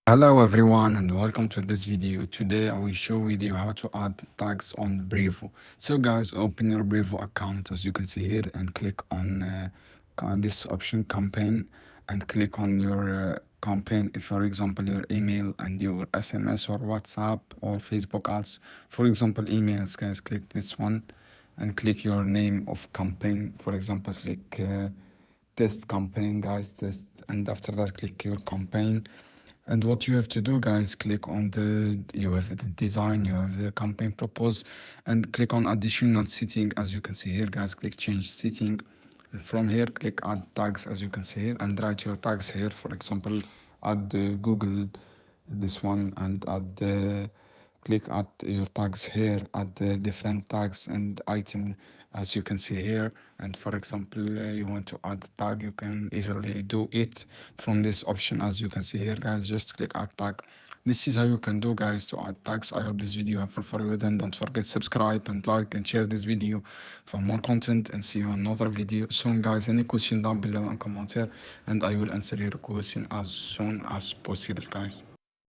Hello everyone and welcome to this video. Today I will show with you how to add tags on Brevo. So guys, open your Brevo account as you can see here and click on this option campaign and click on your campaign, if for example your email and your SMS or WhatsApp or Facebook ads. For example emails, guys, click this one and click your name of campaign. For example, click test campaign, guys, test, and after that click your campaign. And what you have to do, guys, click on you have the design, you have the campaign propose, and click on additional setting. As you can see here, guys, click change setting. From here, click add tags, as you can see here, and write your tags here. For example, add Google, this one, and add click add your tags here, add the different tags and item, as you can see here. And for example, you want to add tag, you can easily do it from this option, as you can see here, guys. Just click add tag. This is how you can do, guys, to add tags. I hope this video helpful for you. Then don't forget subscribe and like and share this video for more content, and see you in another video soon, guys. Any question down below and comment here, and I will answer your question as soon as possible, guys.